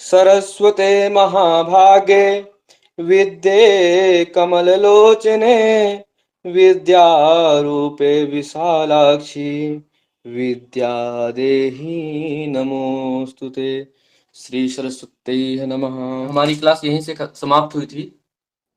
सरस्वते महाभागे विद्ये कमललोचने विद्यारूपे विशालाक्षी विद्यादेहि नमोस्तुते। श्री सरस्वती नमः। हमारी क्लास यहीं से समाप्त हुई थी।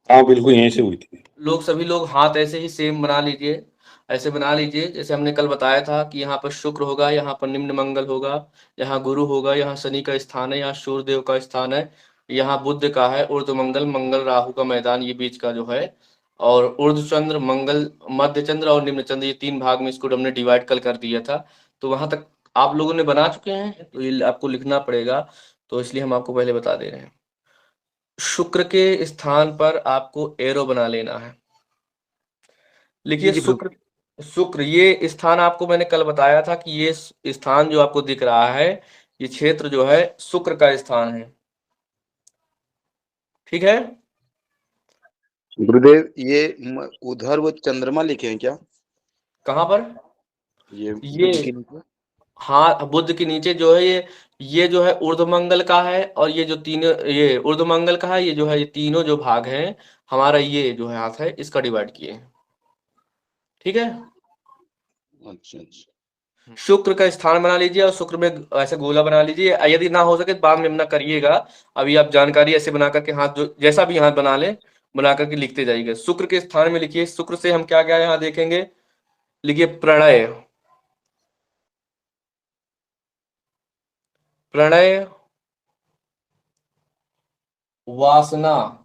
हाँ बिल्कुल यहीं से हुई थी। सभी लोग हाथ ऐसे ही सेम बना लीजिए, ऐसे बना लीजिए जैसे हमने कल बताया था कि यहाँ पर शुक्र होगा, यहाँ पर निम्न मंगल होगा, यहाँ गुरु होगा, यहाँ शनि का स्थान है, यहाँ सूर्य देव का स्थान है, यहाँ बुध का है, ऊर्ध्व मंगल, मंगल राहु का मैदान ये बीच का जो है, और ऊर्ध्व चंद्र, मंगल, मध्य चंद्र और निम्न चंद्र, ये 3 भाग में इसको हमने डिवाइड कल कर दिया था। तो वहां तक आप लोगों ने बना चुके हैं, तो ये आपको लिखना पड़ेगा, तो इसलिए हम आपको पहले बता दे रहे हैं। शुक्र के स्थान पर आपको एरो बना लेना है। लिखिए जी प्रभु। शुक्र। शुक्र ये स्थान आपको मैंने कल बताया था कि ये स्थान जो आपको दिख रहा है, ये क्षेत्र जो है शुक्र का स्थान है। ठीक है। गुरुदेव ये उधर वो चंद्रमा लिखे हैं क्या? कहां पर? ये ये बुध के नीचे। हाँ, बुध के नीचे जो है ये जो है ऊर्ध्व मंगल का है, और ये जो तीनों, ये ऊर्ध्व मंगल का है, ये जो है ये तीनों जो भाग हैं हमारा, ये जो है हाथ है इसका डिवाइड किए हैं। ठीक है। अच्छा अच्छा। शुक्र का स्थान बना लीजिए और शुक्र में ऐसे गोला बना लीजिए। यदि ना हो सके तो बाद में ना करिएगा, अभी आप जानकारी ऐसे बना करके हाथ जो जैसा भी हाथ बना ले, बना करके लिखते जाइएगा। शुक्र के स्थान में लिखिए, शुक्र से हम क्या क्या यहाँ देखेंगे। लिखिए प्रणय, प्रणय, वासना,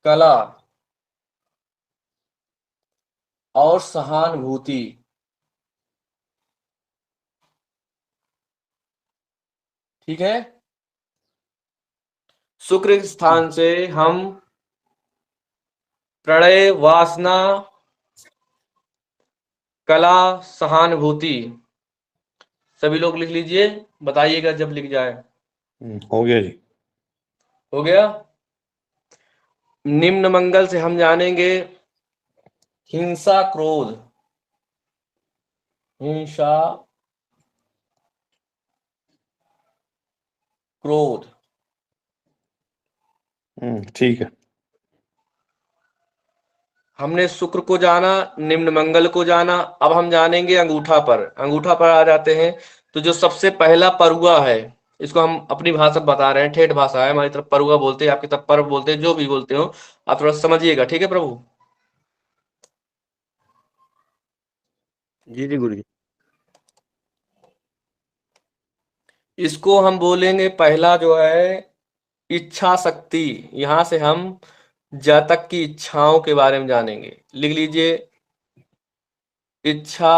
कला और सहानुभूति। ठीक है। शुक्र के स्थान से हम प्रणय, वासना, कला, सहानुभूति, सभी लोग लिख लीजिए, बताइएगा जब लिख जाए। हो गया जी। हो गया। निम्न मंगल से हम जानेंगे हिंसा, क्रोध, हिंसा, क्रोध। ठीक है। हमने शुक्र को जाना, निम्न मंगल को जाना, अब हम जानेंगे अंगूठा पर। अंगूठा पर आ जाते हैं, तो जो सबसे पहला परुआ है, इसको हम अपनी भाषा बता रहे हैं, ठेठ भाषा है, हमारी तरफ परुआ बोलते हैं, आपकी तरफ पर्व बोलते हैं, जो भी बोलते हो आप थोड़ा समझिएगा। ठीक है प्रभु। जी जी गुरु जी। इसको हम बोलेंगे पहला जो है इच्छा शक्ति। यहां से हम जातक की इच्छाओं के बारे में जानेंगे। लिख लीजिए इच्छा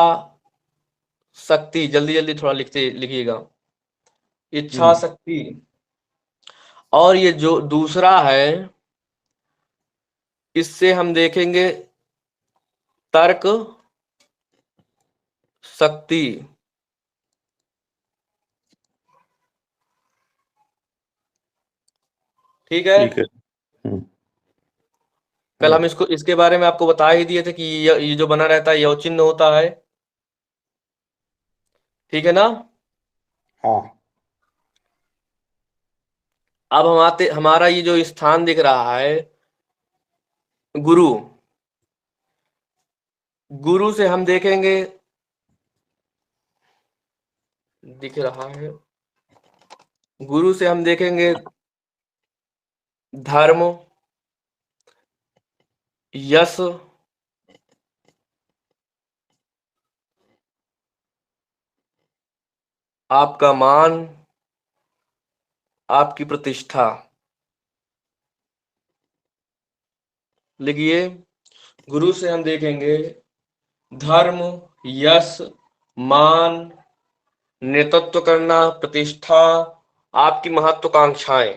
शक्ति, जल्दी जल्दी थोड़ा लिखते लिखिएगा, इच्छा शक्ति। और ये जो दूसरा है, इससे हम देखेंगे तर्क शक्ति। ठीक है। ठीक है। कल हम इसको इसके बारे में आपको बता ही दिए थे कि ये जो बना रहता है यह चिन्ह होता है। ठीक है ना। हाँ। अब हम आते, हमारा ये जो स्थान दिख रहा है गुरु, गुरु से हम देखेंगे, दिख रहा है, गुरु से हम देखेंगे धर्म, यश, आपका मान, आपकी प्रतिष्ठा। लिखिए गुरु से हम देखेंगे धर्म, यश, मान, नेतृत्व करना, प्रतिष्ठा, आपकी महत्वाकांक्षाएं,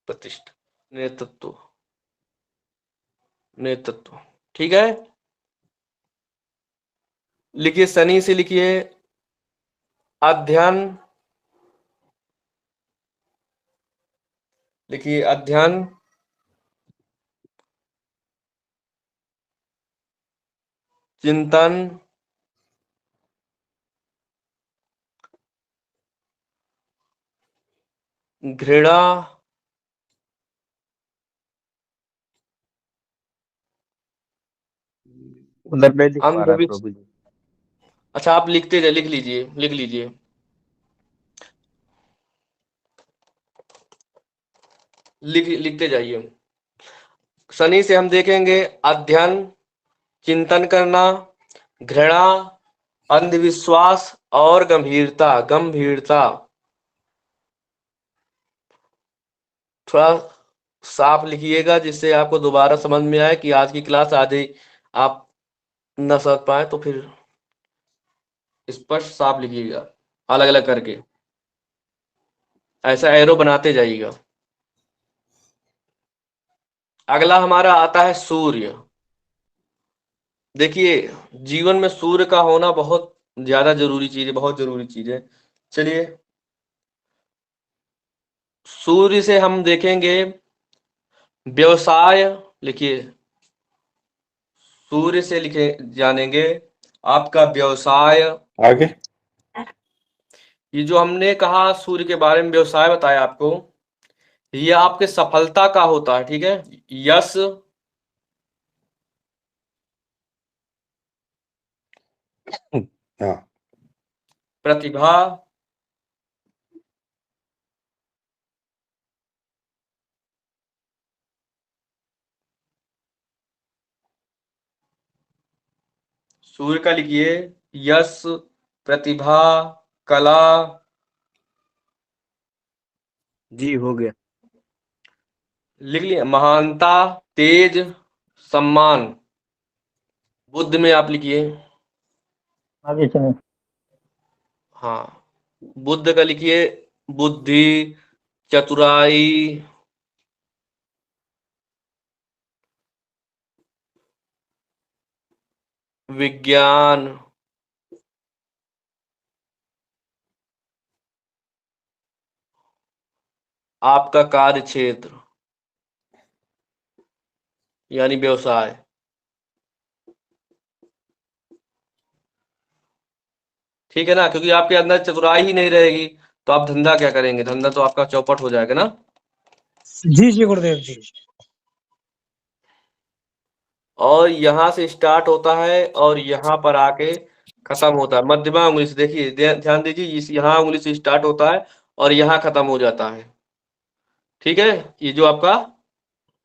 प्रतिष्ठा, नेतृत्व, नेतृत्व। ठीक है। लिखिए शनि से लिखिए अध्ययन, लिखिए अध्ययन, चिंतन, घृणा, उधर पे दिख पा रहा है अंधविश्वास। प्रभु जी। अच्छा, आप लिखते जाइए, लिख लीजिए, लिख लीजिए। लिखते जाइए। शनि से हम देखेंगे अध्ययन, चिंतन करना, घृणा, अंधविश्वास और गंभीरता। गंभीरता थोड़ा साफ लिखिएगा जिससे आपको दोबारा समझ में आए कि आज की क्लास आधे आप न समझ पाए तो फिर स्पष्ट साफ लिखिएगा, अलग अलग करके ऐसा एरो बनाते जाइएगा। अगला हमारा आता है सूर्य। देखिए, जीवन में सूर्य का होना बहुत ज्यादा जरूरी चीज है, बहुत जरूरी चीज है। चलिए, सूर्य से हम देखेंगे व्यवसाय। लिखिए, सूर्य से लिखे जानेंगे आपका व्यवसाय। आगे। ये जो हमने कहा सूर्य के बारे में व्यवसाय बताया आपको, ये आपके सफलता का होता है, ठीक है। यश, हाँ। प्रतिभा, सूर्य का लिखिए यश, प्रतिभा, कला, जी हो गया। लिख लिया, महानता, तेज, सम्मान। बुद्ध में आप लिखिए, आगे चलें। हाँ, बुद्ध का लिखिए बुद्धि, चतुराई, विज्ञान, आपका कार्य क्षेत्र यानी व्यवसाय। ठीक है ना, क्योंकि आपके अंदर चतुराई ही नहीं रहेगी तो आप धंधा क्या करेंगे, धंधा तो आपका चौपट हो जाएगा ना। जी जी गुरुदेव जी। और यहाँ से स्टार्ट होता है और यहाँ पर आके खत्म होता है। मध्यमा उंगली से देखिए, ध्यान दीजिए, इस यहाँ उंगली से स्टार्ट होता है और यहाँ खत्म हो जाता है। ठीक है, ये जो आपका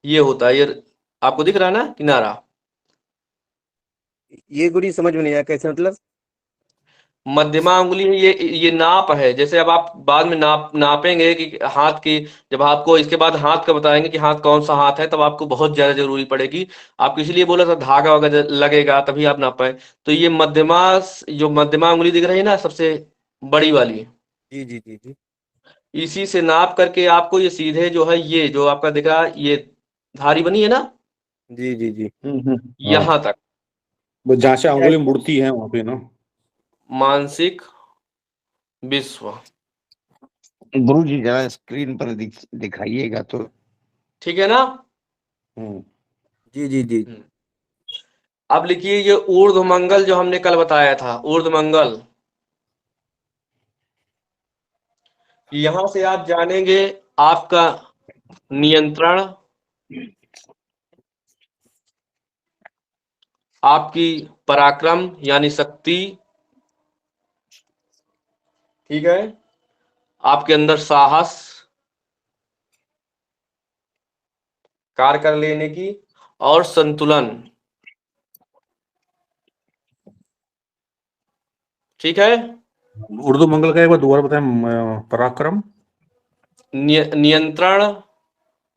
ये होता है, ये आपको दिख रहा है ना किनारा। ये गुरु समझ में नहीं आया कैसे, मतलब? मध्यमा उंगली है, ये नाप है। जैसे अब आप बाद में नापेंगे कि हाथ की, जब आपको इसके बाद हाथ का बताएंगे कि हाथ कौन सा हाथ है, तब आपको बहुत ज्यादा जरूरी पड़ेगी। आपको इसलिए बोला था धागा वगैरह लगेगा तभी आप नाप पाए। तो ये मध्यमा, जो मध्यमा उंगली दिख रही है ना सबसे बड़ी वाली, जी जी जी जी। इसी से नाप करके आपको ये सीधे जो है, ये जो आपका दिख रहा है, ये धारी बनी है ना, जी जी जी। हाँ, यहां तक बस जहाँ से अंगुली मुड़ती है वहां पे ना। मानसिक विश्व। गुरु जी जरा स्क्रीन पर दिखाइएगा तो। ठीक है ना। हम्म। जी जी जी। अब लिखिए ये ऊर्ध्वमंगल जो हमने कल बताया था, ऊर्ध्वमंगल। यहां से आप जानेंगे आपका नियंत्रण, आपकी पराक्रम यानी शक्ति, ठीक है, आपके अंदर साहस, कार्य कर लेने की, और संतुलन। ठीक है, उर्दू मंगल का एक बार दोबारा बताएं। पराक्रम, नियंत्रण,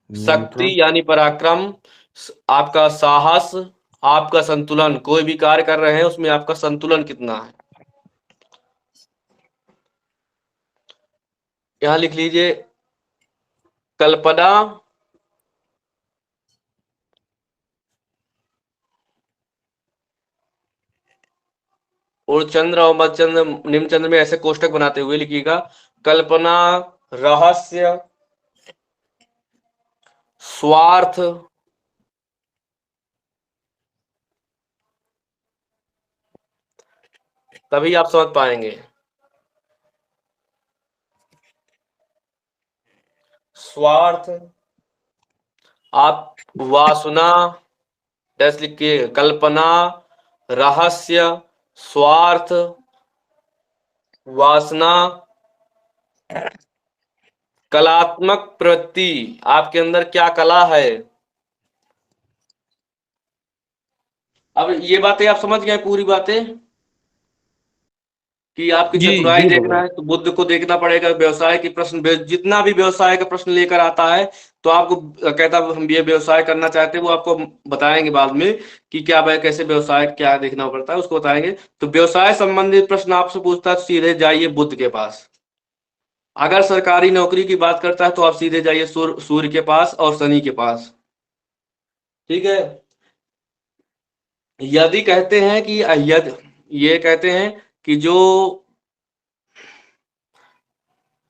शक्ति नियंत्रण, यानी पराक्रम, आपका साहस, आपका संतुलन। कोई भी कार्य कर रहे हैं उसमें आपका संतुलन कितना है। यहां लिख लीजिए कल्पना, और चंद्र और मध्यचंद्र निम्न चंद्र में ऐसे कोष्टक बनाते हुए लिखिएगा कल्पना, रहस्य, स्वार्थ, तभी आप समझ पाएंगे। स्वार्थ, आप वासना डैश लिखिए, कल्पना, रहस्य, स्वार्थ, वासना, कलात्मक प्रवृत्ति, आपके अंदर क्या कला है। अब ये बातें आप समझ गए, पूरी बातें, कि आपकी जी चतुराई जी देखना भगवान। है तो बुद्ध को देखना पड़ेगा। व्यवसाय की प्रश्न, जितना भी व्यवसाय का प्रश्न लेकर आता है तो आपको कहता है हम ये व्यवसाय करना चाहते हैं, वो आपको बताएंगे बाद में कि क्या कैसे व्यवसाय क्या देखना पड़ता है, उसको बताएंगे। तो व्यवसाय संबंधित प्रश्न आपसे पूछता है, सीधे जाइए बुद्ध के पास। अगर सरकारी नौकरी की बात करता है तो आप सीधे जाइए सूर्य के पास और शनि के पास, ठीक है। यदि कहते हैं कि ये कहते हैं कि जो,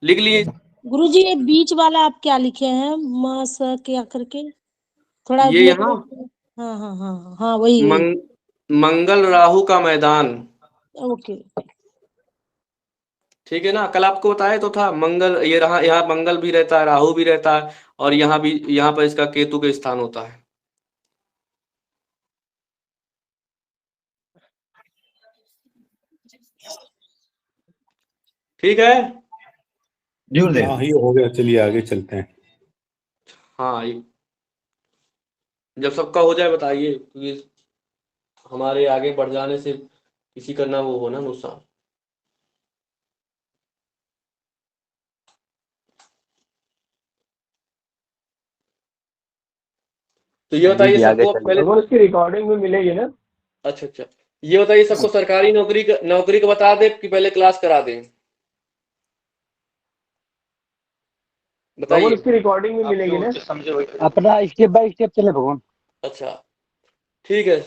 लिख लिए, गुरुजी ये बीच वाला आप क्या लिखे हैं, म स क्या करके, थोड़ा ये मेरे यहाँ को। हाँ हाँ हाँ हाँ, वही वही। मंगल राहु का मैदान, ओके। ठीक है ना। कल आपको बताया तो था, मंगल ये रहा, यहाँ मंगल भी रहता है, राहु भी रहता है, और यहाँ भी, यहाँ पर इसका केतु का स्थान होता है, ठीक है। हाँ ये हो गया, चलिए आगे चलते हैं। हाँ, जब सबका हो जाए बताइए, क्योंकि हमारे आगे बढ़ जाने से किसी का ना वो हो ना नुकसान। तो ये जी बताइए जी आगे सबको चलिए। पहले, उसकी रिकॉर्डिंग भी मिलेगी ना? अच्छा अच्छा, ये बताइए सबको सरकारी नौकरी का बता दे कि पहले क्लास करा दें, भगवान बताइए। उसकी रिकॉर्डिंग भी मिलेगी ना? अपना स्टेप बाय स्टेप चले भगवान। अच्छा, ठीक है।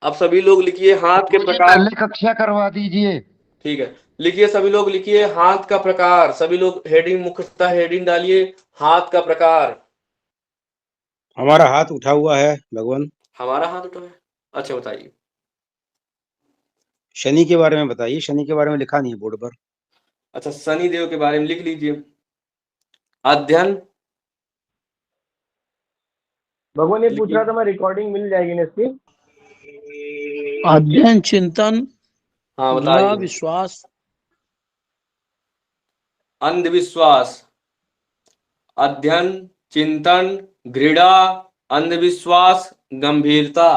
अब सभी लोग लिखिए हाथ के मुझे प्रकार, पहले कक्षा करवा दीजिए। ठीक है। लिखिए सभी लोग, लिखिए हाथ का प्रकार, सभी लोग हेडिंग, मुख्यतः हेडिंग डालिए, हाथ का प्रकार। हमारा हाथ उठा हुआ है भगवान। हमारा हाथ उठा है, अच्छा बताइए। शनि के बारे में बताइए, शनि के बारे में लिखा नहीं है बोर्ड पर। अच्छा, शनि देव के बारे में लिख लीजिए। अध्ययन, भगवान ये पूछ लिखिए। रहा था मैं, रिकॉर्डिंग मिल जाएगी ना इसकी? अध्ययन, चिंतन, हाँ घृणा, बताइए। विश्वास, अंधविश्वास, अध्ययन, चिंतन, घृणा, अंधविश्वास, गंभीरता,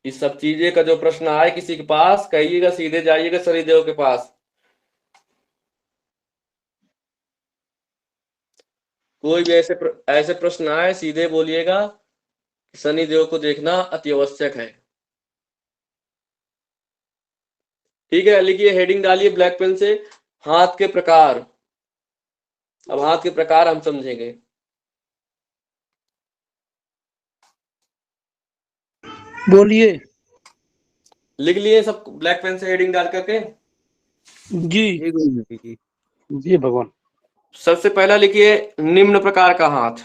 इस सब चीजें का जो प्रश्न आए किसी के पास, कहिएगा सीधे जाइएगा शनिदेव के पास। कोई भी ऐसे प्रश्न आए सीधे बोलिएगा शनिदेव को देखना अति आवश्यक है, ठीक है। लिखिए, हेडिंग डालिए ब्लैक पेन से, हाथ के प्रकार। अब हाथ के प्रकार हम समझेंगे। बोलिए। लिख लिए सब ब्लैक पेन से हेडिंग डाल करके? जी जी गुरुजी जी। जी भगवान। सबसे पहला लिखिए निम्न प्रकार का हाथ।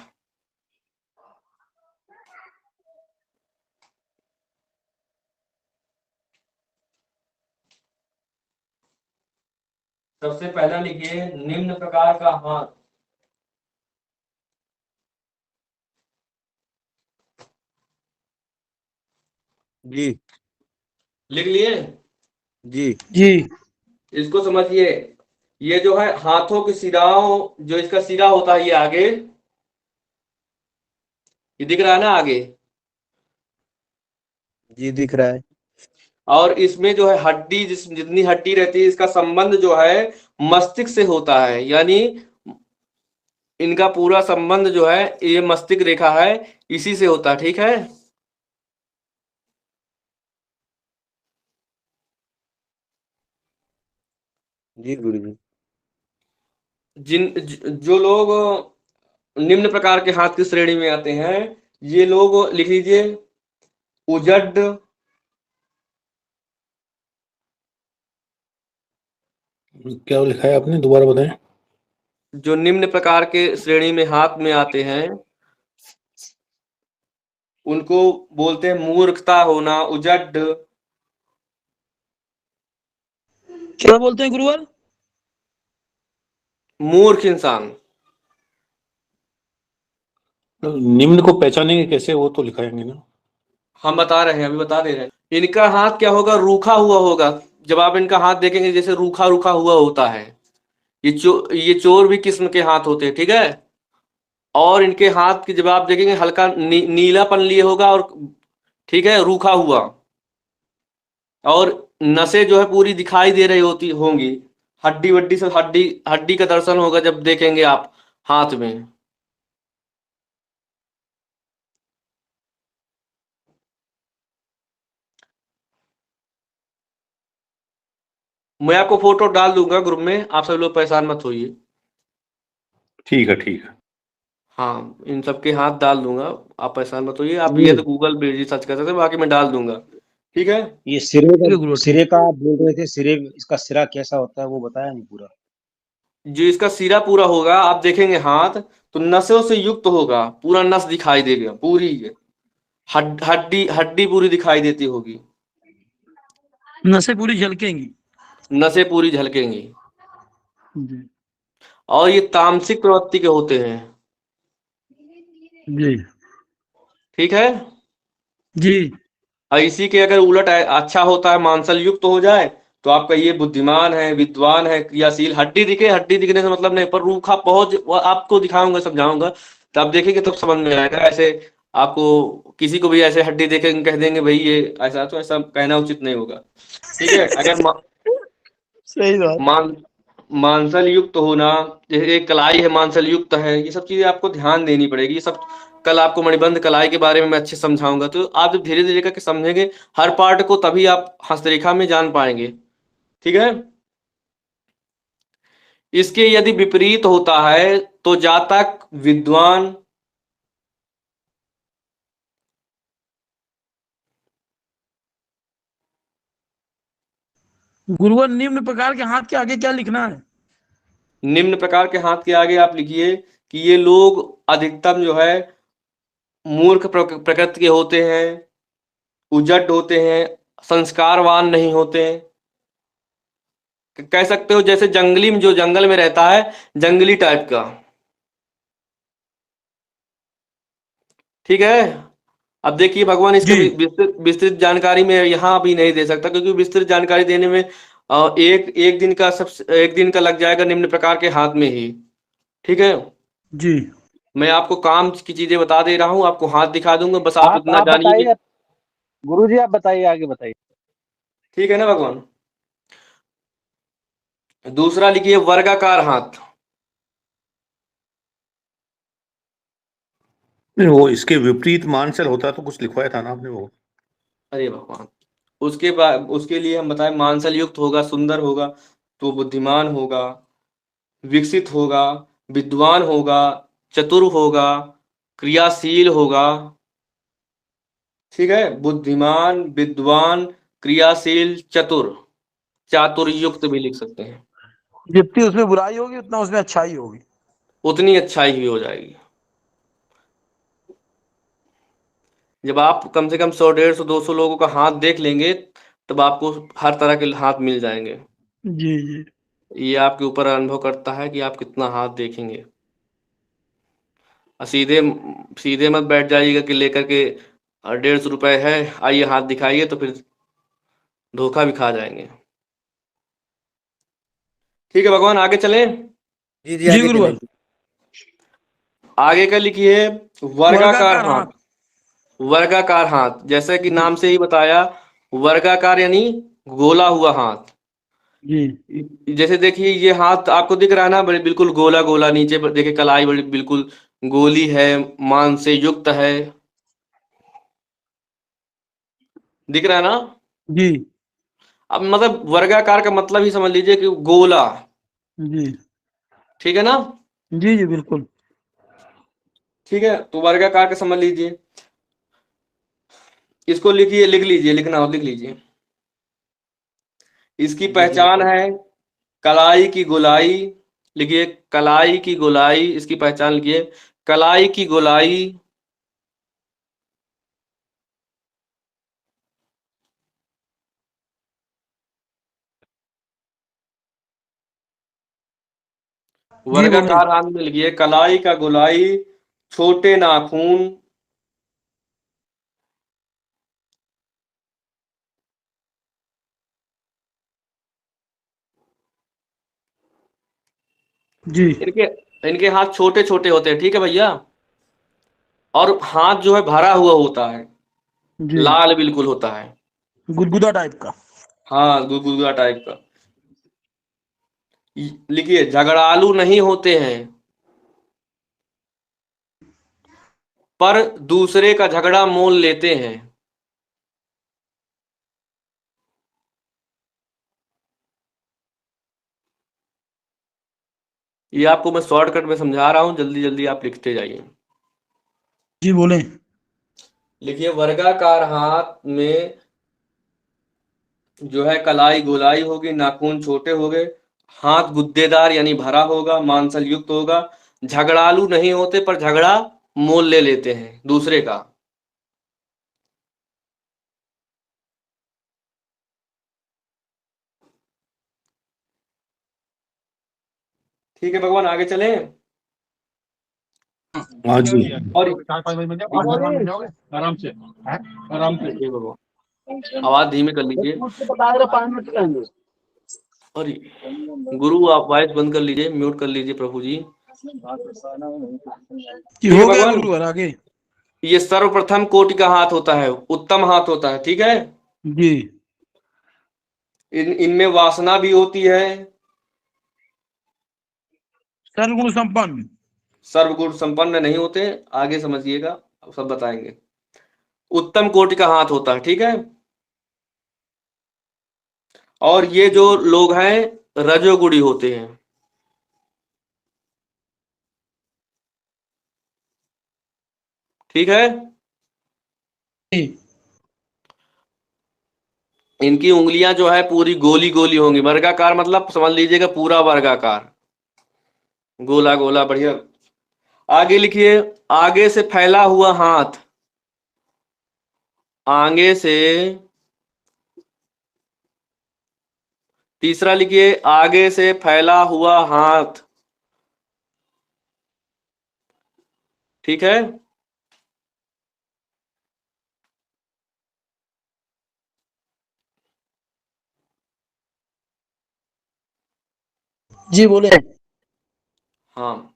सबसे पहला लिखिए निम्न प्रकार का हाथ। जी लिख लिए? जी जी इसको समझिए, ये जो है हाथों की सिराओं, जो इसका सिरा होता है ये आगे, ये दिख रहा है ना आगे, जी दिख रहा है। और इसमें जो है हड्डी, जितनी हड्डी रहती है, इसका संबंध जो है मस्तिष्क से होता है, यानी इनका पूरा संबंध जो है ये मस्तिष्क रेखा है, इसी से होता है, ठीक है। जी गुरुजी। जो लोग निम्न प्रकार के हाथ की श्रेणी में आते हैं, ये लोग लिख लीजिए उजड, क्या लिखा है आपने, दोबारा बताएं। जो निम्न प्रकार के श्रेणी में हाथ में आते हैं उनको बोलते हैं मूर्खता होना, उजड, क्या बोलते हैं गुरुवर? मूर्ख इंसान। निम्न को पहचानेंगे कैसे, वो तो लिखाएंगे ना। हम बता रहे हैं, अभी बता दे रहे हैं। इनका हाथ क्या होगा, रूखा हुआ होगा। जब आप इनका हाथ देखेंगे जैसे रूखा रूखा हुआ होता है। ये चोर भी किस्म के हाथ होते हैं, ठीक है। और इनके हाथ की जब आप देखेंगे हल्का नीलापन लिए होगा, और ठीक है, रूखा हुआ। और नसें जो है पूरी दिखाई दे रही होती होंगी। हड्डी वड्डी से हड्डी हड्डी का दर्शन होगा जब देखेंगे आप हाथ में। मैं आपको फोटो डाल दूंगा ग्रुप में, आप सब लोग परेशान मत होइए। ठीक है, ठीक है। हाँ, इन सबके हाथ डाल दूंगा, आप परेशान मत होइए। आप जी ये तो गूगल पे सर्च कर सकते हैं, बाकी मैं डाल दूंगा, ठीक है। ये ठीक है गुरुवर, ठीक। सिरे का आप बोल रहे थे, सिरे इसका सिरा कैसा होता है वो बताया नहीं पूरा। जो इसका सिरा पूरा होगा, आप देखेंगे हाथ तो नसों से युक्त होगा, पूरा नस दिखाई देगा, पूरी हड्डी हड्डी पूरी दिखाई देती होगी, नसें पूरी झलकेंगी। नसें पूरी झलकेंगी। जी और ये तामसिक प्रवृत्ति के होते हैं, जी ठीक है। जी और इसी के अगर उलट अच्छा होता है, मांसल युक्त हो जाए, तो आपका ये बुद्धिमान है, विद्वान है, क्रियाशील। हड्डी दिखे, हड्डी दिखने से मतलब नहीं, पर रूखा बहुत, वो आपको दिखाऊंगा, समझाऊंगा, तो आप देखेंगे तब समझ में आएगा। ऐसे आपको किसी को भी ऐसे हड्डी देखेंगे कह देंगे भाई ये ऐसा, तो ऐसा कहना उचित नहीं होगा, ठीक है। अगर सही बात। मान मांसल युक्त होना, जैसे एक कलाई है मांसल युक्त है, ये सब चीजें आपको ध्यान देनी पड़ेगी। ये सब कल आपको मणिबंध कलाई के बारे में मैं अच्छे से समझाऊंगा, तो आप जब धीरे धीरे करके समझेंगे हर पार्ट को, तभी आप हस्तरेखा में जान पाएंगे, ठीक है। इसके यदि विपरीत होता है तो जातक विद्वान, गुरुवर निम्न प्रकार के हाथ के आगे क्या लिखना है? निम्न प्रकार के हाथ के आगे आप लिखिए कि ये लोग अधिकतम जो है मूर्ख प्रकृति के होते हैं, उजट होते हैं, संस्कारवान नहीं होते हैं। कह सकते हो जैसे जंगली में, जो जंगल में रहता है, जंगली टाइप का, ठीक है। अब देखिए भगवान इसके जी विस्तृत विस्तृत जानकारी में यहाँ अभी नहीं दे सकता, क्योंकि विस्तृत जानकारी देने में एक दिन का एक दिन का लग जाएगा निम्न प्रकार के हाथ में ही, ठीक है। जी मैं आपको काम की चीजें बता दे रहा हूँ, आपको हाथ दिखा दूंगा, बस आप इतना आप जानिए कि बताइए गुरुजी, आप बताइए, आगे बताइए। ठीक है ना भगवान। दूसरा लिखिए वर्गाकार हाथ। नहीं, वो इसके विपरीत मानसल होता तो कुछ लिखवाया था ना आपने वो। अरे भगवान, उसके बाद उसके लिए हम बताएं, मांसल युक्त होगा, सुंदर होगा, तो बुद्धिमान होगा, विकसित होगा, विद्वान होगा, चतुर होगा, क्रियाशील होगा, ठीक है। बुद्धिमान, विद्वान, क्रियाशील, चतुर, चातुर युक्त भी लिख सकते हैं। जितनी उसमें बुराई होगी उतना उसमें अच्छाई होगी। उतनी अच्छाई ही हो जाएगी। जब आप कम से कम 100 150 200 लोगों का हाथ देख लेंगे, तब आपको हर तरह के हाथ मिल जाएंगे। जी जी ये आपके ऊपर अनुभव करता है कि आप कितना हाथ देखेंगे। और सीधे सीधे मत बैठ जाइएगा कि लेकर के 150 रुपए है, आइए हाथ दिखाइए, तो फिर धोखा भी खा जाएंगे, ठीक है। भगवान आगे चलें। जी जी, जी आगे गुरुवर। चलें। आगे का लिखिए वर्गाकार वर्गाकार हाथ। हाथ। वर्गाकार हाथ, जैसे कि जी नाम से ही बताया, वर्गाकार यानी गोला हुआ हाथ। जी जैसे देखिए ये हाथ आपको दिख रहा है ना, बड़े बिल्कुल गोला गोला, नीचे पर देखिए कलाई बड़ी बिल्कुल गोली है, मांस से युक्त है, दिख रहा है ना। जी अब मतलब वर्गाकार का मतलब ही समझ लीजिए कि गोला, जी ठीक है ना। जी जी बिल्कुल। ठीक है, तो वर्गाकार का समझ लीजिए। इसको लिखिए, लिख लीजिए, लिखना हो लिख लीजिए। इसकी जी जी, पहचान बताइए। है कलाई की गोलाई। लिखिए कलाई की गोलाई, इसकी पहचान लिखिए कलाई की गोलाई, जी बोले। वर्गाकार हाथ में लिखिए कलाई का गोलाई, छोटे नाखून, जी इनके इनके हाथ छोटे छोटे होते हैं, ठीक है भैया। और हाथ जो है भरा हुआ होता है, जी लाल बिल्कुल होता है। गुदगुदा टाइप का। हाँ, गुदगुदा टाइप का। लिखिए झगड़ालू नहीं होते हैं, पर दूसरे का झगड़ा मोल लेते हैं। ये आपको मैं शॉर्टकट में समझा रहा हूं, जल्दी जल्दी आप लिखते जाइए। जी बोले। लिखिए वर्गाकार हाथ में जो है कलाई गोलाई होगी, नाखून छोटे हो गए, हाथ गुद्देदार यानी भरा होगा, मांसल युक्त होगा, झगड़ालू नहीं होते पर झगड़ा मोल ले लेते हैं दूसरे का। ठीक है भगवान, आगे चले। हाँ जी। और आराम से आराम से। ये भगवान आवाज धीमे कर लीजिए। और गुरु आप वॉइस बंद कर लीजिए, म्यूट कर लीजिए प्रभु जी। जी ठीक है हो गया भगवान, गुरुवर, आगे। ये सर्वप्रथम कोटि का हाथ होता है, उत्तम हाथ होता है, ठीक है। जी इनमें वासना भी होती है, सर्वगुण संपन्न। सर्वगुण संपन्न नहीं होते, आगे समझिएगा, सब बताएंगे। उत्तम कोटि का हाथ होता है, ठीक है। और ये जो लोग हैं रजोगुणी होते हैं, ठीक है। जी इनकी उंगलियां जो है पूरी गोली गोली होंगी, वर्गाकार मतलब समझ लीजिएगा पूरा वर्गाकार, गोला गोला बढ़िया। आगे लिखिए आगे से फैला हुआ हाथ, आगे से। तीसरा लिखिए आगे से फैला हुआ हाथ, ठीक है। जी बोले। हाँ,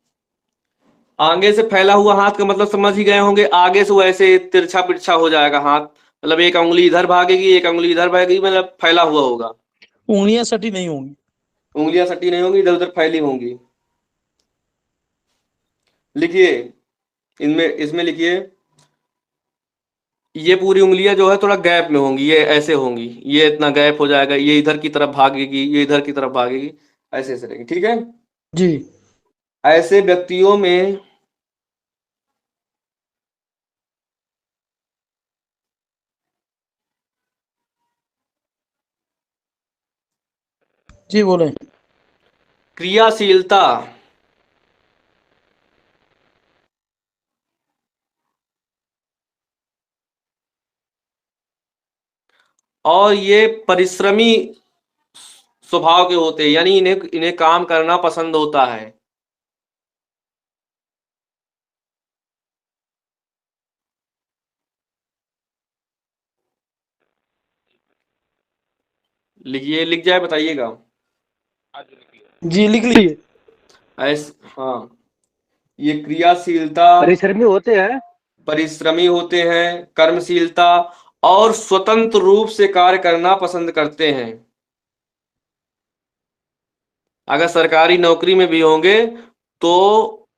आगे से फैला हुआ हाथ का मतलब समझ ही गए होंगे, आगे से वैसे तिरछा पिरछा हो जाएगा हाथ, मतलब एक उंगली इधर भागेगी एक उंगली इधर भागेगी, मतलब फैला हुआ होगा। उंगलियां सटी नहीं होंगी। उंगलियां सटी नहीं होंगी, इधर उधर फैली होंगी। लिखिए इनमें इसमें लिखिए ये पूरी उंगलियां जो है थोड़ा गैप में होंगी, ये ऐसे होंगी, ये इतना गैप हो जाएगा, ये इधर की तरफ भागेगी ये इधर की तरफ भागेगी, ऐसे ऐसे रहेगी, ठीक है। जी ऐसे व्यक्तियों में जी बोले। क्रियाशीलता और ये परिश्रमी स्वभाव के होते हैं, यानी इन्हें इन्हें काम करना पसंद होता है। लिखिए, लिख जाए बताइएगा। जी लिख लीजिए। हाँ, ये क्रियाशीलता, परिश्रमी होते हैं। परिश्रमी होते हैं, कर्मशीलता और स्वतंत्र रूप से कार्य करना पसंद करते हैं। अगर सरकारी नौकरी में भी होंगे तो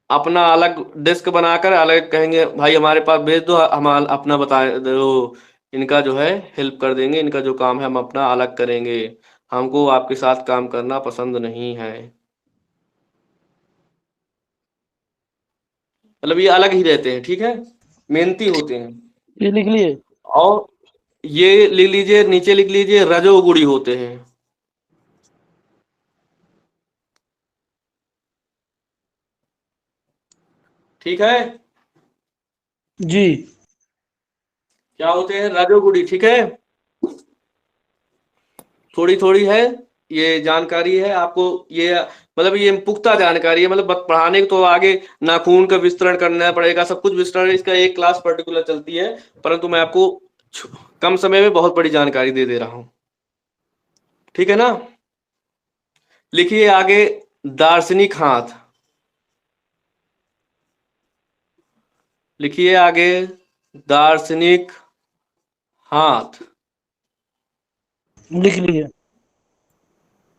अपना अलग डेस्क बनाकर अलग कहेंगे भाई हमारे पास भेज दो, हम अपना बता दो, इनका जो है हेल्प कर देंगे, इनका जो काम है हम अपना अलग करेंगे, हमको आपके साथ काम करना पसंद नहीं है। मतलब ये अलग ही रहते हैं, ठीक है, मेहनती होते हैं। ये लिख लिए। और ये लिख लीजिए, नीचे लिख लीजिए रजोगुणी होते हैं। ठीक है, जी क्या होते हैं रजोगुणी, ठीक है। थोड़ी थोड़ी है, ये जानकारी है आपको, ये मतलब ये पुख्ता जानकारी है, मतलब पढ़ाने को तो आगे नाखून का विस्तरण करना पड़ेगा, सब कुछ विस्तरण इसका एक क्लास पर्टिकुलर चलती है, परंतु मैं आपको कम समय में बहुत बड़ी जानकारी दे रहा हूं। ठीक है ना। लिखिए आगे दार्शनिक हाथ। लिखिए आगे दार्शनिक हाथ। लिख लिए।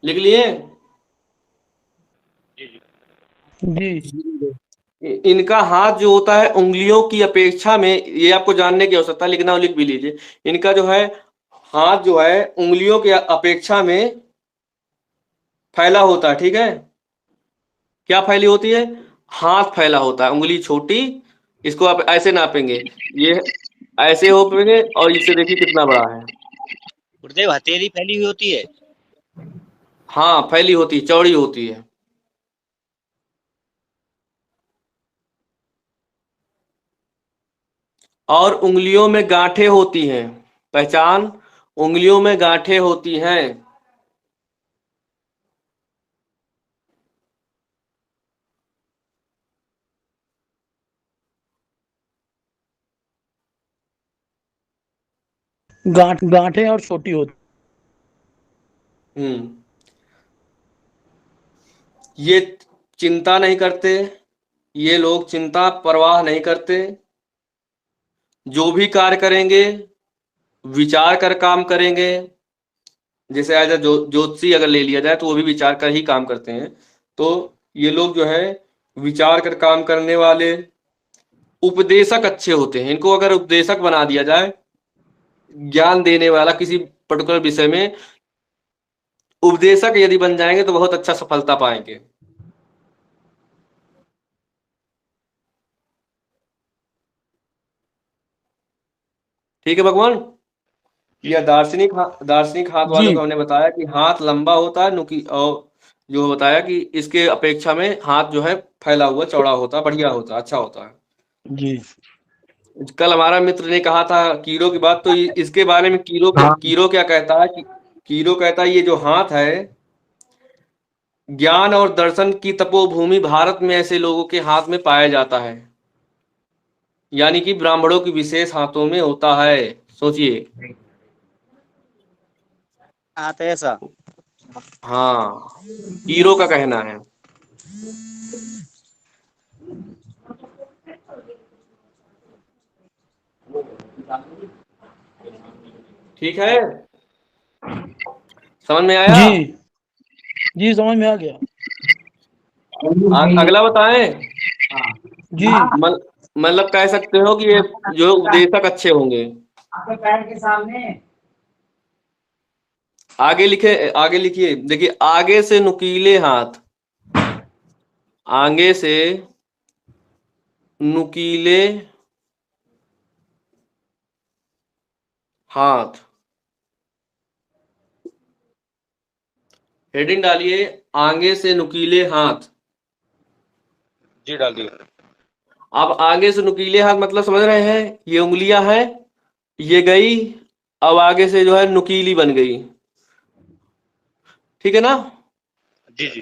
लिख लिए। जी। इनका हाथ जो होता है उंगलियों की अपेक्षा में, ये आपको जानने की आवश्यकता, लिखना हो लिख भी लीजिए। इनका जो है हाथ जो है उंगलियों की अपेक्षा में फैला होता है। ठीक है, क्या फैली होती है? हाथ फैला होता है, उंगली छोटी, इसको आप ऐसे नापेंगे, ये ऐसे हो पाएंगे, और इससे देखिए कितना बड़ा है। गुरुदेव हथेली फैली हुई होती है। हाँ फैली होती है, चौड़ी होती है। और उंगलियों में गांठें होती हैं। पहचान, उंगलियों में गांठें होती हैं। गांठें और छोटी होती। ये चिंता नहीं करते, ये लोग चिंता परवाह नहीं करते, जो भी कार्य करेंगे विचार कर काम करेंगे। जैसे एज ज्योतिषी अगर ले लिया जाए तो वो भी विचार कर ही काम करते हैं। तो ये लोग जो है विचार कर काम करने वाले, उपदेशक अच्छे होते हैं। इनको अगर उपदेशक बना दिया जाए, ज्ञान देने वाला किसी पर्टिकुलर विषय में उपदेशक यदि बन जाएंगे तो बहुत अच्छा सफलता पाएंगे। ठीक है भगवान। यह दार्शनिक हाथ वालों जी। को हमने बताया कि हाथ लंबा होता है, नुकी, और जो बताया कि इसके अपेक्षा में हाथ जो है फैला हुआ चौड़ा होता है, बढ़िया होता है, अच्छा होता है। जी। कल हमारा मित्र ने कहा था कीरो की बात, तो इसके बारे में कीरो क्या कहता है कि कीरो कहता है ये जो हाथ है, ज्ञान और दर्शन की तपोभूमि भारत में ऐसे लोगों के हाथ में पाया जाता है, यानी कि ब्राह्मणों की विशेष हाथों में होता है। सोचिए। हाथ ऐसा। हाँ, कीरो का कहना है। ठीक है, समझ में आया? जी। जी समझ में आ गया। अगला बताएं। जी। मतलब कह सकते हो कि ये जो उपदेशक अच्छे होंगे। आगे लिखिए, देखिए आगे से नुकीले हाथ। आगे से नुकीले हाथ। हेडिंग डालिए, आगे से नुकीले हाथ। जी डाल दिया। अब आगे से नुकीले हाथ मतलब समझ रहे हैं, ये उंगलियां हैं, ये गई, अब आगे से जो है नुकीली बन गई। ठीक है ना। जी जी।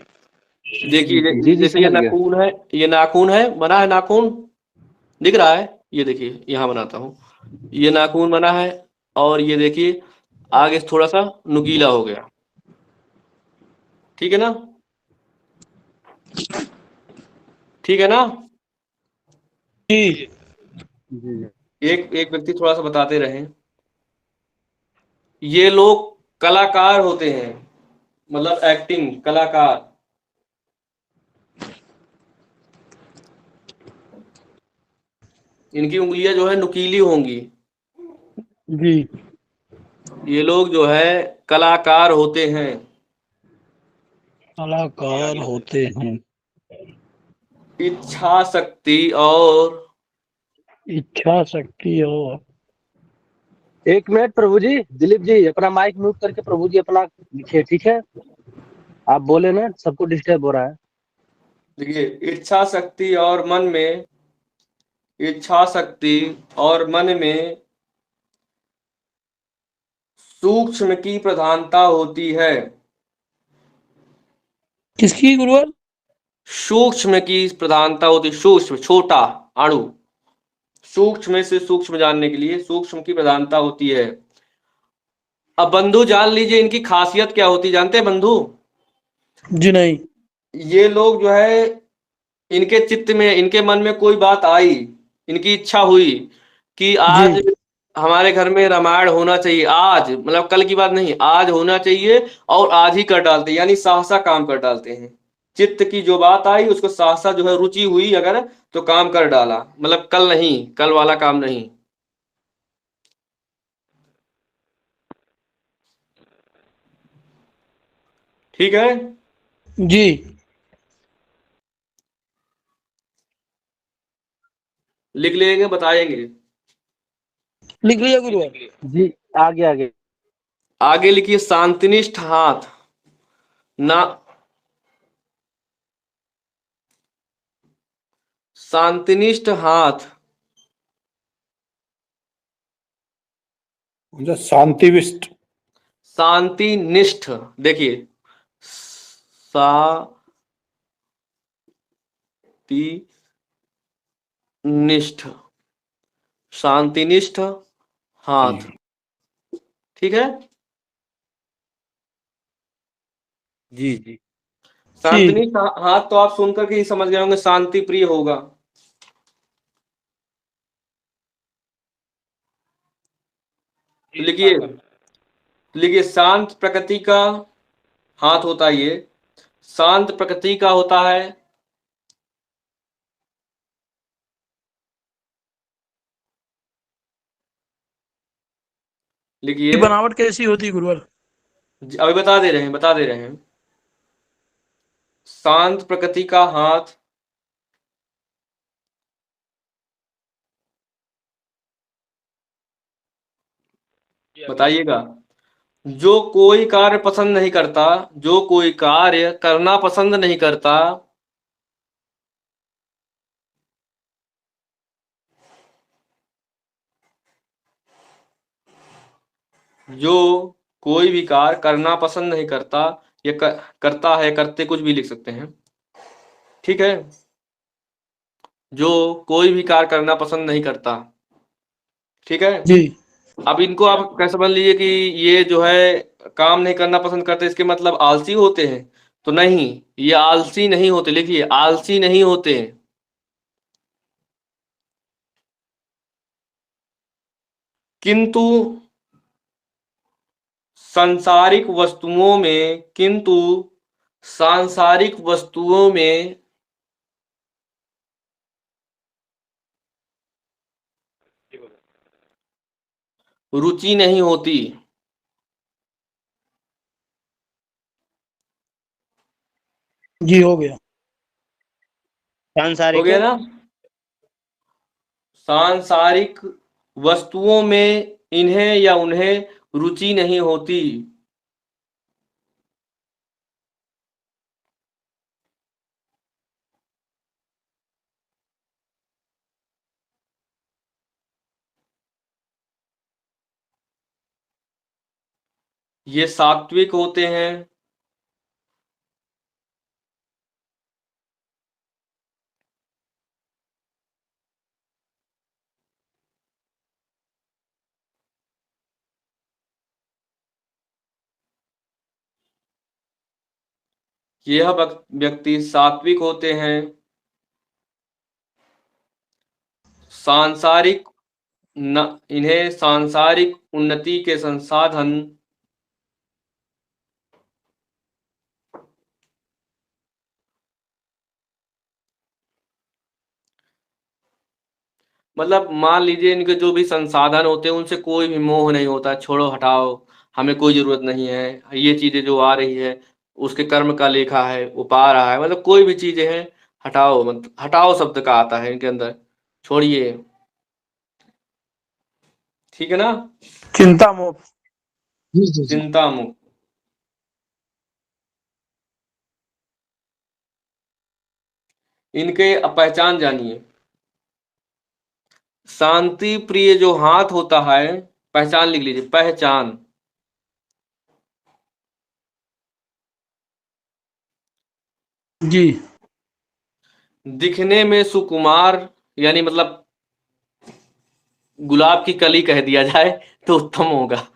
देखिए जी जैसे ये समझ गया। नाखून है, ये नाखून है, बना है नाखून, दिख रहा है, ये देखिए यहां बनाता हूं, ये नाखून बना है, और ये देखिए आगे से थोड़ा सा नुकीला हो गया। ठीक है ना। ठीक है ना। जी। एक व्यक्ति थोड़ा सा बताते रहे। ये लोग कलाकार होते हैं, मतलब एक्टिंग कलाकार। इनकी उंगलियां जो है नुकीली होंगी। जी। ये लोग जो है कलाकार होते हैं। कलाकार होते हैं। इच्छा शक्ति और इच्छा शक्ति और। एक मिनट प्रभु जी, दिलीप जी अपना माइक म्यूट करके प्रभु जी अपना लिखिए, ठीक है? आप बोले ना, सबको डिस्टर्ब हो रहा है। देखिए इच्छा शक्ति और मन में, इच्छा शक्ति और मन में सूक्ष्म की प्रधानता होती है। किसकी गुरुवर? सूक्ष्म की प्रधानता होती है, सूक्ष्म छोटा अणु, सूक्ष्म से सूक्ष्म जानने के लिए सूक्ष्म की प्रधानता होती है। अब बंधु जान लीजिए इनकी खासियत क्या होती है, जानते हैं बंधु? जी नहीं। ये लोग जो है, इनके चित्त में, इनके मन में कोई बात आई, इनकी इच्छा हुई कि आज जी हमारे घर में रामायण होना चाहिए, आज मतलब कल की बात नहीं, आज होना चाहिए, और आज ही कर डालते हैं, यानी सहसा काम कर डालते हैं। चित्त की जो बात आई उसको सहसा जो है रुचि हुई अगर, तो काम कर डाला, मतलब कल नहीं, कल वाला काम नहीं। ठीक है जी लिख लेंगे, बताएंगे। लिख लिया गुरुवर। जी आगे आगे। आगे लिखिए शांतिनिष्ठ हाथ ना, शांतिनिष्ठ हाथ जो शांतिविष्ट, शांति निष्ठ, देखिए निष्ठ, शांतिनिष्ठ हाथ, ठीक है। जी जी। शांतिनिष्ठ हाथ तो आप सुनकर के ही समझ गए होंगे, शांति प्रिय होगा। तो लिखिए, लिखिए शांत प्रकृति का हाथ होता है, ये शांत प्रकृति का होता है। लिखिए, बनावट कैसी होती है गुरुवर? अभी बता दे रहे हैं, बता दे रहे हैं। शांत प्रकृति का हाथ बताइएगा, जो कोई कार्य पसंद नहीं करता, जो कोई कार्य करना पसंद नहीं करता, जो कोई भी कार्य करना पसंद नहीं करता, ये करता है, करते कुछ भी लिख सकते हैं, ठीक है। जो कोई भी कार्य करना पसंद नहीं करता, ठीक है। जी अब इनको आप कैसे समझ लीजिए कि ये जो है काम नहीं करना पसंद करते, इसके मतलब आलसी होते हैं? तो नहीं, ये आलसी नहीं होते, लिखिए आलसी नहीं होते, किंतु सांसारिक वस्तुओं में, किंतु सांसारिक वस्तुओं में रुचि नहीं होती। जी हो गया। हो सांसारिक गया ना? सांसारिक वस्तुओं में इन्हें या उन्हें रुचि नहीं होती। ये सात्विक होते हैं, यह व्यक्ति सात्विक होते हैं, सांसारिक न, इन्हें सांसारिक उन्नति के संसाधन मतलब मान लीजिए इनके जो भी संसाधन होते हैं उनसे कोई भी मोह नहीं होता, छोड़ो हटाओ, हमें कोई जरूरत नहीं है, ये चीजें जो आ रही है उसके कर्म का लेखा है, वो पा रहा है, मतलब कोई भी चीजें हैं, हटाओ, मतलब हटाओ शब्द का आता है इनके अंदर, छोड़िए, ठीक है ना। चिंता मुक्त। चिंता मुक्त। इनके पहचान जानिए, शांति प्रिय जो हाथ होता है, पहचान लिख लीजिए, पहचान, जी। दिखने में सुकुमार, यानी मतलब गुलाब की कली कह दिया जाए तो उत्तम होगा।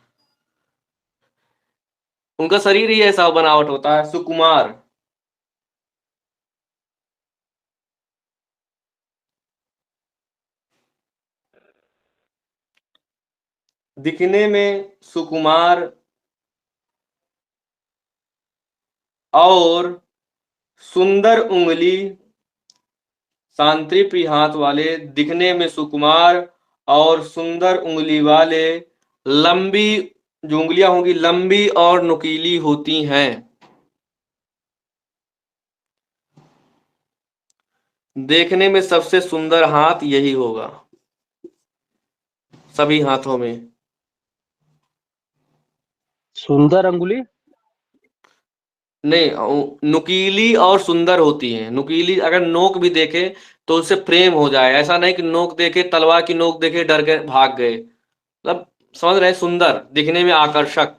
उनका शरीर ही ऐसा बनावट होता है, सुकुमार। दिखने में सुकुमार और सुंदर उंगली, शांतिप्रिय हाथ वाले, दिखने में सुकुमार और सुंदर उंगली वाले, लंबी, जो उंगलियां होंगी लंबी और नुकीली होती हैं। देखने में सबसे सुंदर हाथ यही होगा सभी हाथों में। सुंदर अंगुली। नहीं, नुकीली और सुंदर होती हैं। नुकीली, अगर नोक भी देखे तो उससे प्रेम हो जाए, ऐसा नहीं कि नोक देखे, तलवार की नोक देखे डर के भाग गए। मतलब समझ रहे हैं, सुंदर, दिखने में आकर्षक।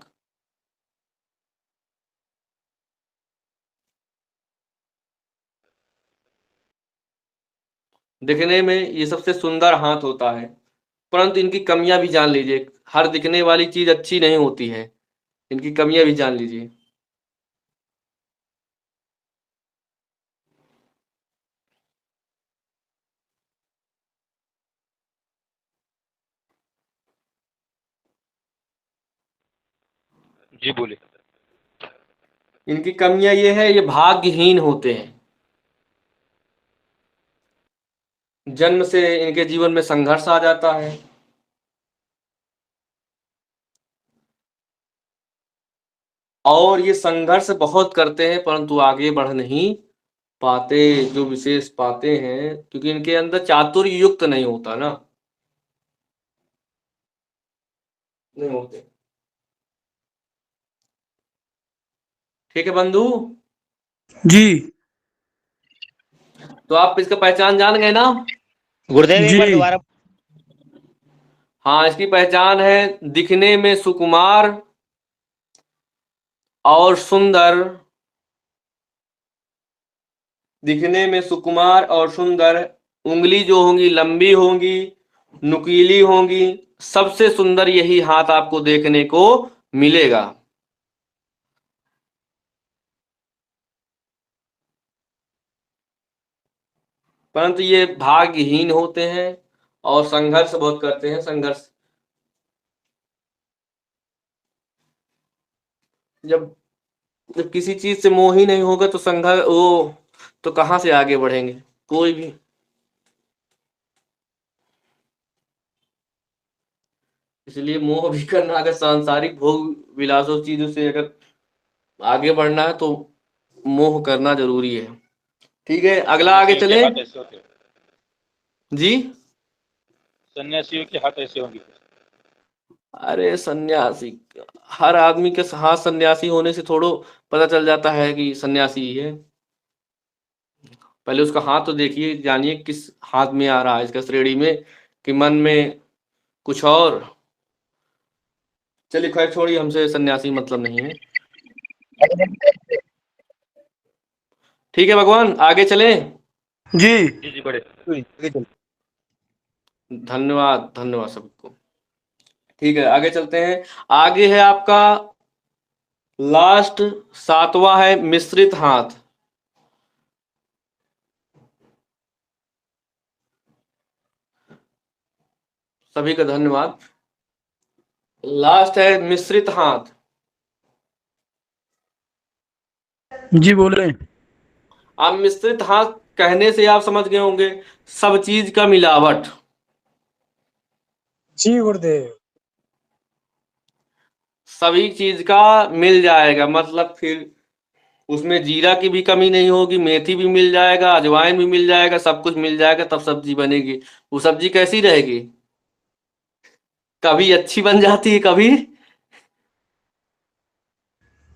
दिखने में ये सबसे सुंदर हाथ होता है, परंतु इनकी कमियां भी जान लीजिए। हर दिखने वाली चीज अच्छी नहीं होती है, इनकी कमियां भी जान लीजिए। जी बोले। इनकी कमियां ये है, ये भाग्यहीन होते हैं। जन्म से इनके जीवन में संघर्ष आ जाता है। और ये संघर्ष बहुत करते हैं परंतु आगे बढ़ नहीं पाते, जो विशेष पाते हैं, क्योंकि इनके अंदर चातुर्य युक्त नहीं होता ना, नहीं होते। ठीक है बंधु, जी। तो आप इसका पहचान जान गए ना? गुरुदेव एक बार जी। दोबारा। हाँ, इसकी पहचान है दिखने में सुकुमार और सुंदर, दिखने में सुकुमार और सुंदर, उंगली जो होंगी लंबी होंगी, नुकीली होंगी, सबसे सुंदर यही हाथ आपको देखने को मिलेगा। परंतु ये भाग्यहीन होते हैं और संघर्ष बहुत करते हैं। संघर्ष जब जब किसी चीज से मोह ही नहीं होगा तो संघर्ष वो तो कहाँ से आगे बढ़ेंगे कोई भी। इसलिए मोह भी करना, अगर सांसारिक भोग विलासों चीजों से अगर आगे बढ़ना है तो मोह करना जरूरी है। ठीक है, अगला आगे सन्यासियों के चले। हाथ ऐसे होते हैं। जी, सन्यासियों के हाथ ऐसे होंगे। अरे सन्यासी, हर आदमी के हाथ सन्यासी होने से थोड़ो पता चल जाता है कि सन्यासी ही है। पहले उसका हाथ तो देखिए, जानिए किस हाथ में आ रहा है इसका श्रेणी में, कि मन में कुछ और। चलिए खैर छोड़िए, हमसे सन्यासी मतलब नहीं है। ठीक है भगवान, आगे चले। जी। जी जी बड़े। धन्यवाद, धन्यवाद सबको। ठीक है, आगे चलते हैं। आगे है आपका लास्ट, सातवां है मिश्रित हाथ। सभी का धन्यवाद। लास्ट है मिश्रित हाथ। जी बोले। आप मिश्रित हाथ कहने से आप समझ गए होंगे, सब चीज का मिलावट। जी गुरुदेव। सभी चीज का मिल जाएगा, मतलब फिर उसमें जीरा की भी कमी नहीं होगी, मेथी भी मिल जाएगा, अजवाइन भी मिल जाएगा, सब कुछ मिल जाएगा, तब सब्जी बनेगी। वो सब्जी कैसी रहेगी? कभी अच्छी बन जाती है, कभी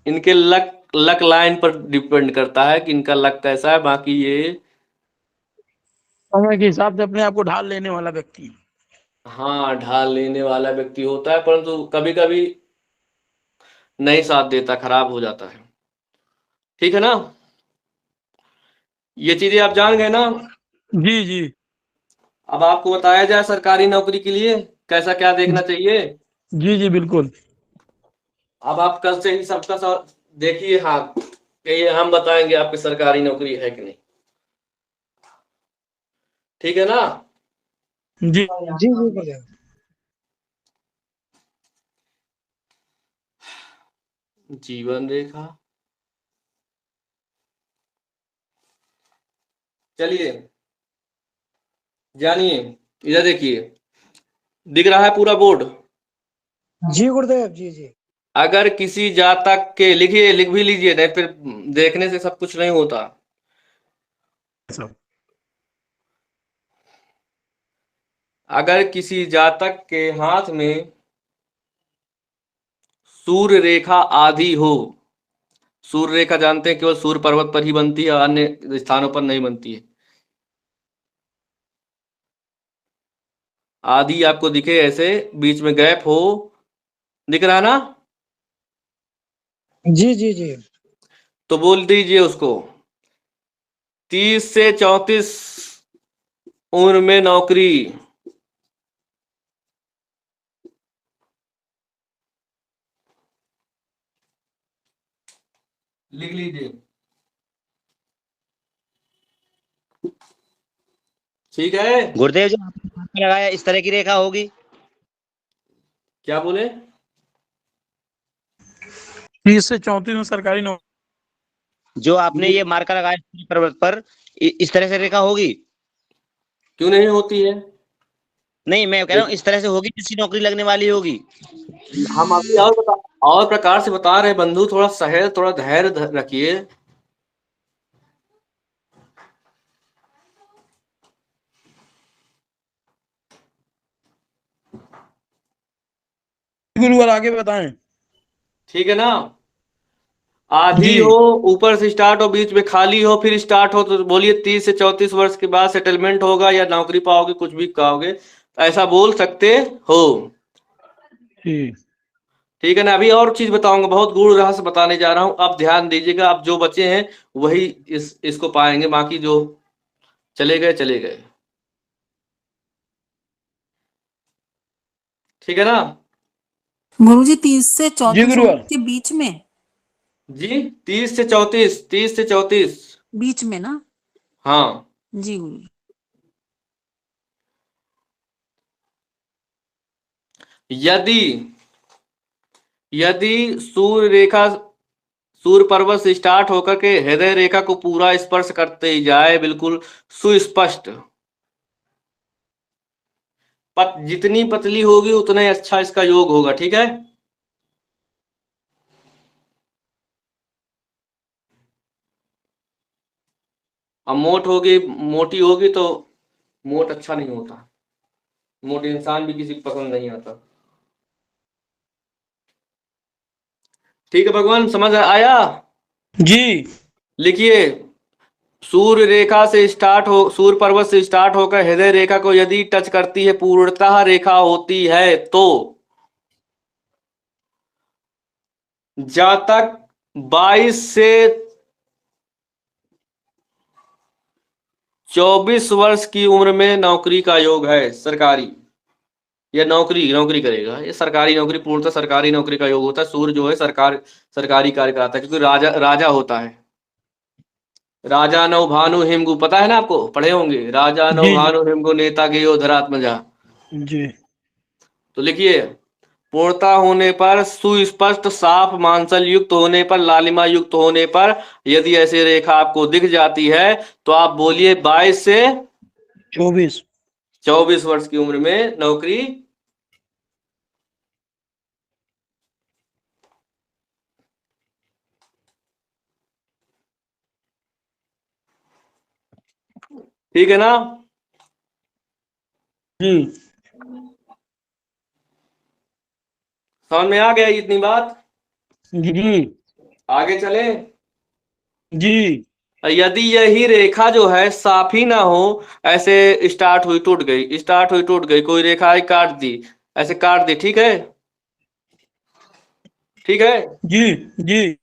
इनके लक लाइन पर डिपेंड करता है कि इनका लक कैसा है। बाकी ये समय के हिसाब से अपने आप को ढाल लेने वाला व्यक्ति। हाँ, ढाल लेने वाला व्यक्ति होता है, परंतु कभी कभी नहीं साथ देता, खराब हो जाता है। ठीक है ना? ये चीजें आप जान गए ना। जी जी अब आपको बताया जाए सरकारी नौकरी के लिए कैसा क्या देखना चाहिए। जी जी बिल्कुल। अब आप कल से ही सबका देखिए, हाँ कि ये हम बताएंगे आपकी सरकारी नौकरी है कि नहीं, ठीक है ना। जी जी जी जीवन रेखा, चलिए जानिए, इधर देखिए, दिख रहा है पूरा बोर्ड। जी गुरुदेव जी जी। अगर किसी जातक के, लिखिए, लिख भी लीजिए, नहीं फिर देखने से सब कुछ नहीं होता। अगर किसी जातक के हाथ में सूर्य रेखा आदि हो, सूर्य रेखा जानते हैं केवल सूर्य पर्वत पर ही बनती है, अन्य स्थानों पर नहीं बनती है। आदि आपको दिखे ऐसे, बीच में गैप हो, दिख रहा ना, जी जी जी। तो बोल दीजिए उसको 30 से 34 उम्र में नौकरी। लिख लीजिए, ठीक है। गुरुदेव जो आपने मार्कर लगाया इस तरह की रेखा होगी। क्या बोले? 30 से 34 में सरकारी नौकरी। जो आपने ये मार्कर लगाया सूर्य पर्वत पर, इस तरह से रेखा होगी। क्यों नहीं होती है? नहीं, मैं कह रहा हूँ इस तरह से होगी, जिसकी नौकरी लगने वाली होगी। हम अभी और प्रकार से बता रहे बंधु, थोड़ा सहज, थोड़ा धैर्य रखिए। गुरुवर आगे बताएं। ठीक है ना। आधी जी। हो, ऊपर से स्टार्ट हो, बीच में खाली हो, फिर स्टार्ट हो, तो बोलिए 30 से 34 वर्ष के बाद सेटलमेंट होगा या नौकरी पाओगे, कुछ भी कहोगे ऐसा बोल सकते हो। जी ठीक है ना। अभी और चीज बताऊंगा, बहुत गूढ़ रहस्य बताने जा रहा हूं, आप ध्यान दीजिएगा। आप जो बचे हैं वही इसको पाएंगे, बाकी जो चले गए चले गए। ठीक है ना। गुरुजी 30 से जी 34 गुरुवर। के बीच में, जी 30 से 34, 30 से 34 बीच में ना। हाँ। जी गुरु। यदि यदि सूर्य रेखा, सूर्य पर्वत से स्टार्ट होकर के हृदय रेखा को पूरा स्पर्श करते ही जाए, बिल्कुल सुस्पष्ट, जितनी पतली होगी उतना ही अच्छा इसका योग होगा। ठीक है। अब मोटी होगी तो मोट अच्छा नहीं होता, मोटे इंसान भी किसी को पसंद नहीं आता। ठीक है भगवान, समझ आया? जी लिखिए, सूर्य रेखा से स्टार्ट हो, सूर्य पर्वत से स्टार्ट होकर हृदय रेखा को यदि टच करती है, पूर्णतः रेखा होती है, तो जातक 22 से 24 वर्ष की उम्र में नौकरी का योग है, सरकारी, या नौकरी करेगा। ये सरकारी नौकरी, पूर्णतः सरकारी नौकरी का योग होता है। सूर्य जो है सरकारी कार्य कराता है, क्योंकि राजा होता है। राजा नौ भानु हिमगु, पता है ना, आपको पढ़े होंगे, राजा नौ जी भानु हिमगु नेता गेयो धरात्मजा। जी तो लिखिए, पूर्णता होने पर, सुस्पष्ट साफ मांसल युक्त होने पर, लालिमा युक्त होने पर, यदि ऐसी रेखा आपको दिख जाती है तो आप बोलिए 22 से 24 वर्ष की उम्र में नौकरी ठीक है ना। जी समझ में आ गया इतनी बात? जी आगे चले। जी यदि यही रेखा जो है साफ ही ना हो, ऐसे स्टार्ट हुई टूट गई, स्टार्ट हुई टूट गई, कोई रेखा आई काट दी, ऐसे काट दी, ठीक है, ठीक है। जी जी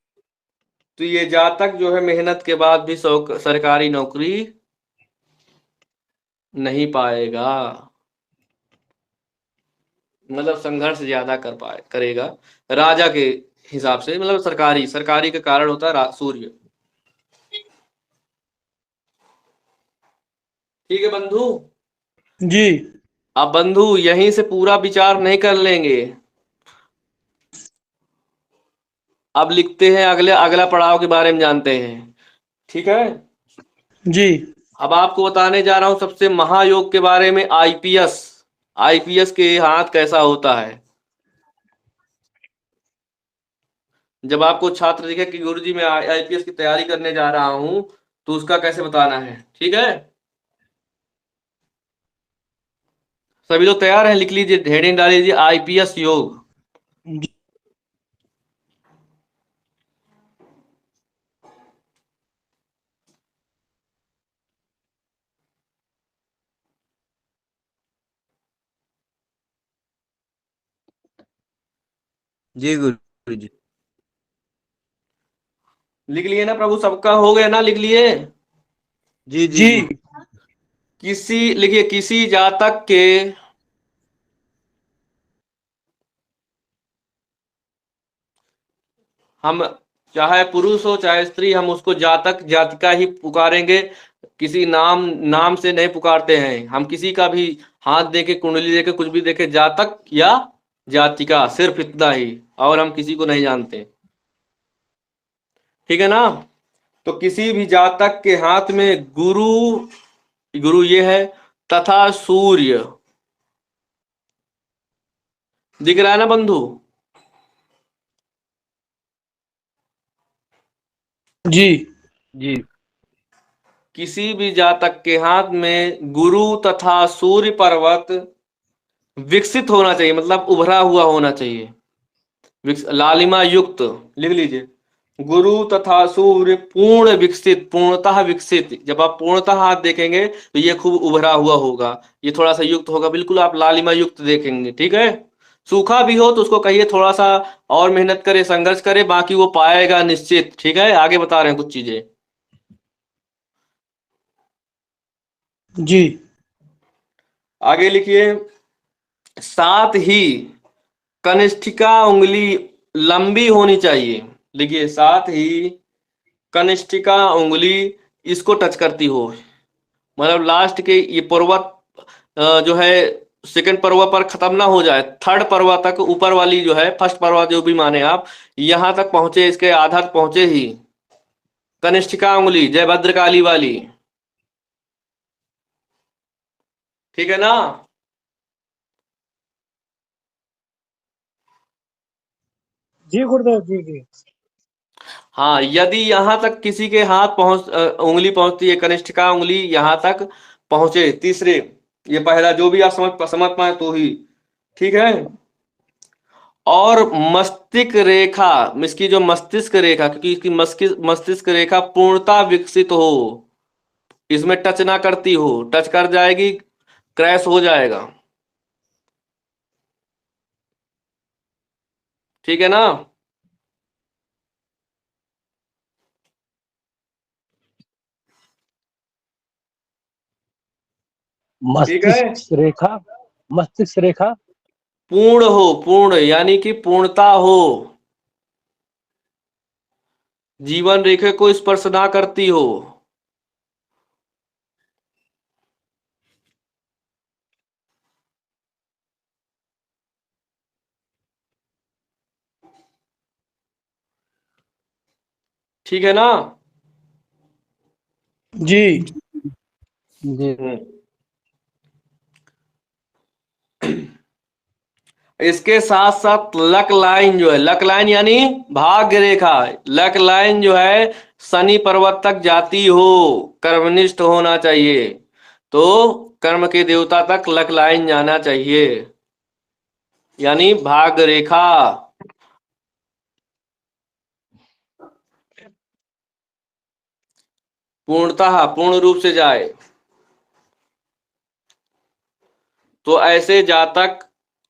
तो ये जातक जो है मेहनत के बाद भी सरकारी नौकरी नहीं पाएगा, मतलब संघर्ष ज्यादा करेगा राजा के हिसाब से, मतलब सरकारी के कारण होता है सूर्य। ठीक है बंधु जी। अब बंधु यहीं से पूरा विचार नहीं कर लेंगे, अब लिखते हैं अगला पड़ाव के बारे में जानते हैं। ठीक है जी। अब आपको बताने जा रहा हूं सबसे महायोग के बारे में। आईपीएस के हाथ कैसा होता है। जब आपको छात्र दिखे कि गुरुजी मैं आईपीएस की तैयारी करने जा रहा हूं तो उसका कैसे बताना है। ठीक है सभी लोग तैयार हैं, लिख लीजिए, हेडिंग डाल लीजिए आईपीएस योग। जी गुरुजी। लिख लिए ना प्रभु, सबका हो गया ना, लिख लिए। जी जी जी। लिखिए किसी जातक के हम चाहे पुरुष हो चाहे स्त्री, हम उसको जातक जातिका ही पुकारेंगे, किसी नाम से नहीं पुकारते हैं हम। किसी का भी हाथ देके कुंडली देके कुछ भी देके जातक या जातिका, सिर्फ इतना ही, और हम किसी को नहीं जानते। ठीक है ना। तो किसी भी जातक के हाथ में गुरु ये है तथा सूर्य दिख रहा है ना बंधु। जी जी किसी भी जातक के हाथ में गुरु तथा सूर्य पर्वत विकसित होना चाहिए, मतलब उभरा हुआ होना चाहिए, लालिमा युक्त। लिख लीजिए गुरु तथा सूर्य पूर्ण विकसित, पूर्णतः विकसित। जब आप पूर्णतः हाथ देखेंगे तो ये खूब उभरा हुआ होगा, ये थोड़ा सा युक्त होगा, बिल्कुल आप लालिमा युक्त देखेंगे। ठीक है सूखा भी हो तो उसको कहिए थोड़ा सा और मेहनत करे, संघर्ष करे, बाकी वो पाएगा निश्चित। ठीक है आगे बता रहे हैं कुछ चीजें। जी आगे लिखिए साथ ही कनिष्ठिका उंगली लंबी होनी चाहिए। लिखिए साथ ही कनिष्ठिका उंगली इसको टच करती हो, मतलब लास्ट के ये पर्वत जो है सेकंड पर्वत पर खत्म ना हो जाए, थर्ड पर्वत तक, ऊपर वाली जो है फर्स्ट पर्वत जो भी माने आप, यहां तक पहुंचे, इसके आधार पहुंचे ही कनिष्ठिका उंगली, जय भद्रकाली वाली। ठीक है ना। जी गुरुदेव जी जी। हाँ यदि यहां तक किसी के हाथ उंगली पहुंचती है, कनिष्ठिका उंगली यहां तक पहुंचे, तीसरे, ये पहला जो भी आप समझ पाए तो ही। ठीक है और मस्तिष्क रेखा, इसकी जो मस्तिष्क रेखा, क्योंकि इसकी मस्तिष्क रेखा पूर्णता विकसित हो, इसमें टच ना करती हो, टच कर जाएगी क्रैश हो जाएगा। ठीक है ना। ठीक है मस्तिष्क रेखा पूर्ण हो, पूर्ण यानी कि पूर्णता हो, जीवन रेखा को स्पर्श ना करती हो। ठीक है ना। जी जी इसके साथ साथ लक लाइन जो है, लक लाइन यानी भाग्य रेखा, लक लाइन जो है शनि पर्वत तक जाती हो, कर्मनिष्ठ होना चाहिए, तो कर्म के देवता तक लक लाइन जाना चाहिए, यानी भाग्य रेखा। पूर्णतः पूर्ण रूप से जाए तो ऐसे जातक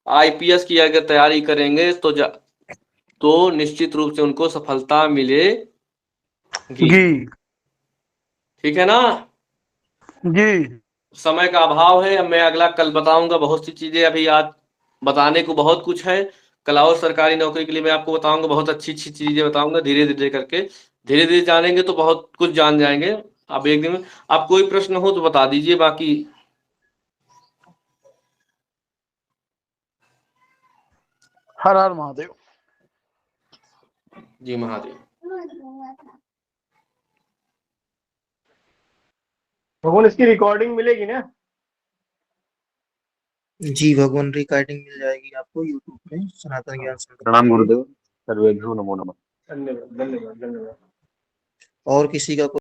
आईपीएस की अगर तैयारी करेंगे तो निश्चित रूप से उनको सफलता मिलेगी। घी। घी। ठीक है ना? जी। समय का अभाव है, अब मैं अगला कल बताऊंगा। बहुत सी चीजें अभी आज बताने को बहुत कुछ है। कल और सरकारी नौकरी के लिए मैं आपको बताऊंगा, बहुत अच्छी अच्छी चीजें बताऊंगा धीरे धीरे करके। धीरे धीरे जानेंगे तो बहुत कुछ जान जाएंगे। अब एक दिन आप कोई प्रश्न हो तो बता दीजिए, बाकी हर हर महादेव। जी महादेव। भगवान इसकी रिकॉर्डिंग मिलेगी ना? जी भगवान, रिकॉर्डिंग मिल जाएगी आपको यूट्यूब पे सनातन ज्ञान संप्रदाय। प्रणाम गुरुदेव, सर्वेभ्यो नमो नमः। धन्यवाद धन्यवाद धन्यवाद। और किसी का